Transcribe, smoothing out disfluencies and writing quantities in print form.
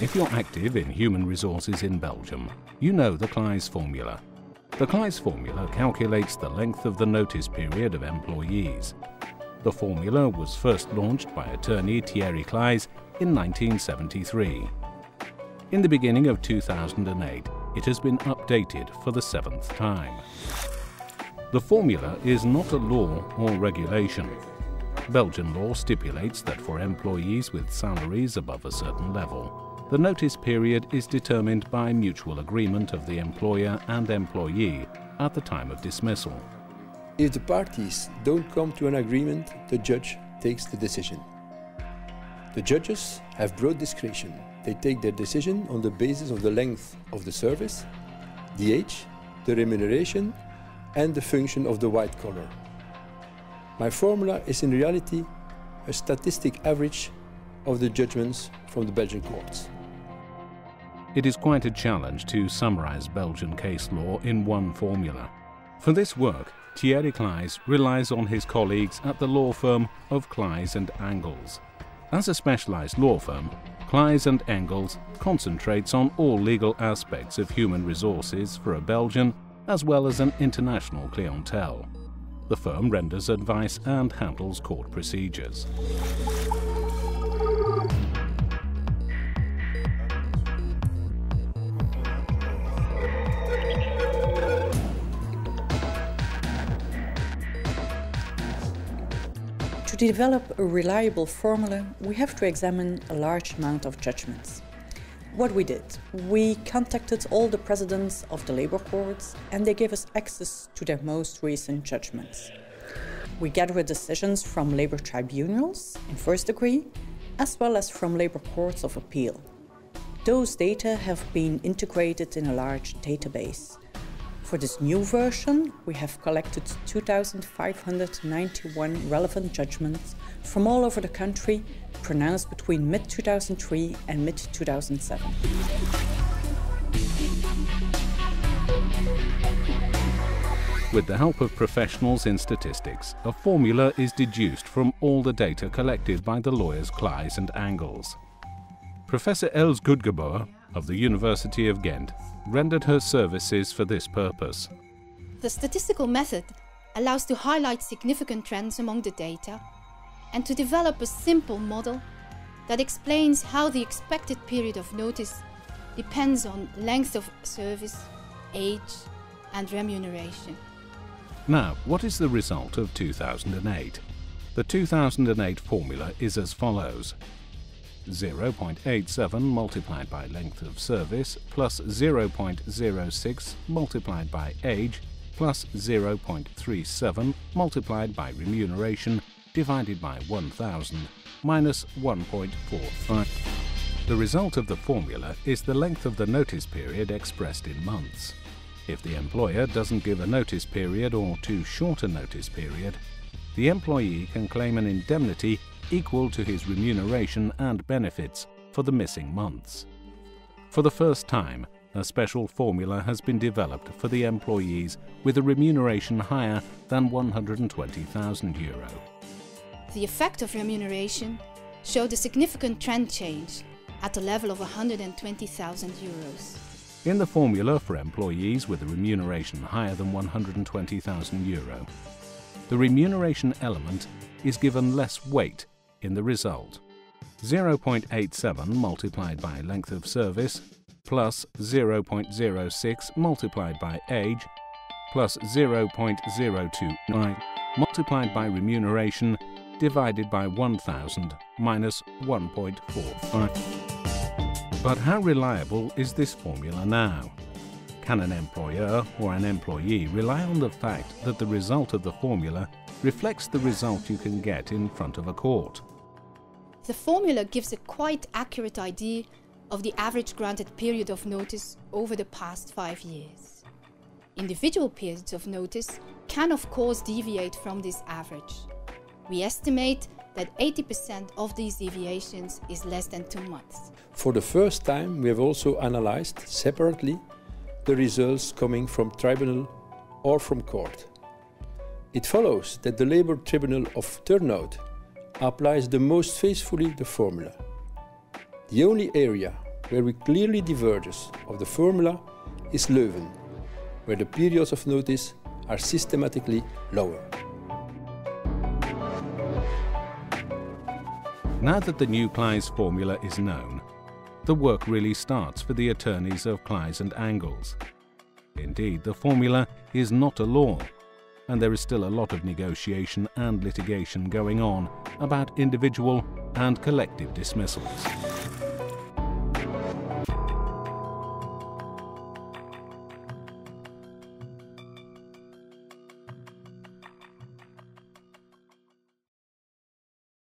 If you're active in human resources in Belgium, you know the Claeys formula. The Claeys formula calculates the length of the notice period of employees. The formula was first launched by attorney Thierry Claeys in 1973. In the beginning of 2008, it has been updated for the 7th time. The formula is not a law or regulation. Belgian law stipulates that for employees with salaries above a certain level, the notice period is determined by mutual agreement of the employer and employee at the time of dismissal. If the parties don't come to an agreement, the judge takes the decision. The judges have broad discretion. They take their decision on the basis of the length of the service, the age, the remuneration, and the function of the white collar. My formula is in reality a statistic average of the judgments from the Belgian courts. It is quite a challenge to summarize Belgian case law in one formula. For this work, Thierry Claeys relies on his colleagues at the law firm of Claeys and Engels. As a specialized law firm, Claeys and Engels concentrates on all legal aspects of human resources for a Belgian as well as an international clientele. The firm renders advice and handles court procedures. To develop a reliable formula, we have to examine a large amount of judgments. What we did, we contacted all the presidents of the labor courts and they gave us access to their most recent judgments. We gathered decisions from labor tribunals in first degree, as well as from labor courts of appeal. Those data have been integrated in a large database. For this new version, we have collected 2,591 relevant judgments from all over the country, pronounced between mid-2003 and mid-2007. With the help of professionals in statistics, a formula is deduced from all the data collected by the lawyers Claeys and Engels. Professor Els Goedgebauer of the University of Ghent rendered her services for this purpose. The statistical method allows to highlight significant trends among the data and to develop a simple model that explains how the expected period of notice depends on length of service, age, and remuneration. Now, what is the result of 2008? The 2008 formula is as follows: 0.87 multiplied by length of service plus 0.06 multiplied by age plus 0.37 multiplied by remuneration divided by 1000 minus 1.45. The result of the formula is the length of the notice period expressed in months. If the employer doesn't give a notice period or too short a notice period, the employee can claim an indemnity equal to his remuneration and benefits for the missing months. For the first time, a special formula has been developed for the employees with a remuneration higher than €120,000. The effect of remuneration showed a significant trend change at the level of €120,000. In the formula for employees with a remuneration higher than €120,000, the remuneration element is given less weight in the result. 0.87 multiplied by length of service plus 0.06 multiplied by age plus 0.029 multiplied by remuneration divided by 1000 minus 1.45. But how reliable is this formula now? Can an employer or an employee rely on the fact that the result of the formula reflects the result you can get in front of a court? The formula gives a quite accurate idea of the average granted period of notice over the past 5 years. Individual periods of notice can of course deviate from this average. We estimate that 80% of these deviations is less than 2 months. For the first time, we have also analyzed separately the results coming from tribunal or from court. It follows that the Labour Tribunal of Turnhout applies the most faithfully the formula. The only area where we clearly diverges of the formula is Leuven, where the periods of notice are systematically lower. Now that the new Claeys formula is known, the work really starts for the attorneys of Claeys and Angles. Indeed, the formula is not a law, and there is still a lot of negotiation and litigation going on about individual and collective dismissals.